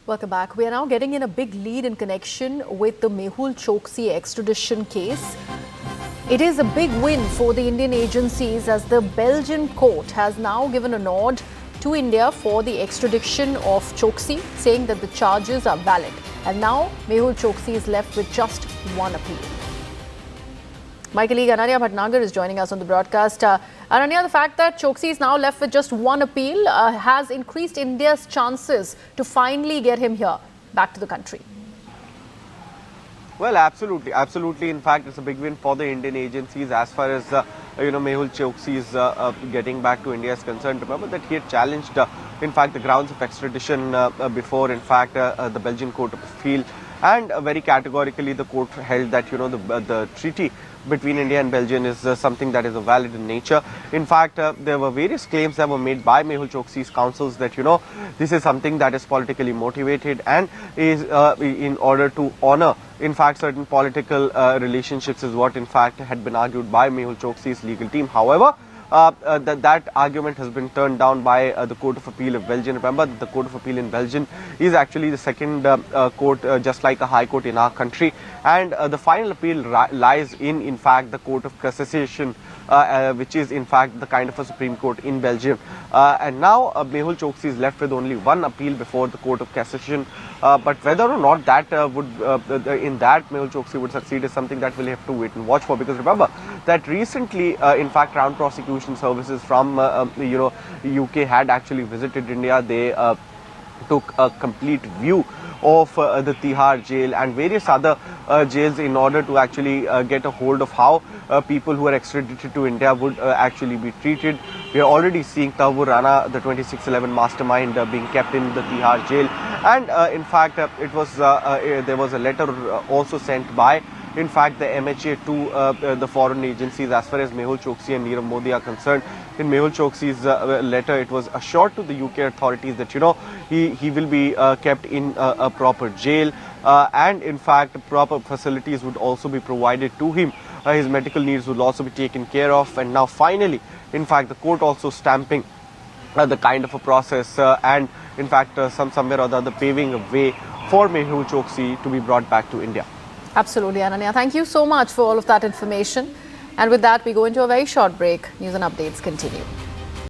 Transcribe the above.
Welcome back. We are now getting in a big lead in connection with the Mehul Choksi extradition case. It is a big win for the Indian agencies as the Belgian court has now given a nod to India for the extradition of Choksi, saying that the charges are valid. And now Mehul Choksi is left with just one appeal. My colleague Ananya Bhatnagar is joining us on the broadcast. Ananya, the fact that Choksi is now left with just one appeal has increased India's chances to finally get him here, back to the country. Well, absolutely. In fact, it's a big win for the Indian agencies as far as Mehul Choksi is getting back to India is concerned. Remember that he had challenged, in fact, the grounds of extradition before, in fact, the Belgian Court of Appeal, and very categorically the court held that the treaty between India and Belgium is something that is valid in nature. In fact, there were various claims that were made by Mehul Choksi's counsels that this is something that is politically motivated and is in order to honor in fact certain political relationships is what in fact had been argued by Mehul Choksi's legal team. However, that argument has been turned down by the Court of Appeal of Belgium. Remember, the Court of Appeal in Belgium is actually the second court, just like a high court in our country. And the final appeal lies in fact, the Court of Cassation, which is in fact the kind of a Supreme Court in Belgium. And now Mehul Choksi is left with only one appeal before the Court of Cassation. But whether or not that in that Mehul Choksi would succeed is something that we'll have to wait and watch for. Because remember that recently, in fact, Crown Prosecution Services from UK had actually visited India. They took a complete view of the Tihar jail and various other jails in order to actually get a hold of how people who are extradited to India would actually be treated. We are already seeing Tawur Rana, the 2611 mastermind, being kept in the Tihar jail. And in fact, it was there was a letter also sent by in fact the MHA to the foreign agencies as far as Mehul Choksi and Nirav Modi are concerned. In Mehul Choksi's letter, it was assured to the UK authorities that he will be kept in a proper jail and in fact proper facilities would also be provided to him. His medical needs will also be taken care of. And now finally, in fact, the court also stamping the kind of a process and in fact somewhere or the other paving a way for Mehul Choksi to be brought back to India. Absolutely, Ananya. Thank you so much for all of that information. And with that, we go into a very short break. News and updates continue.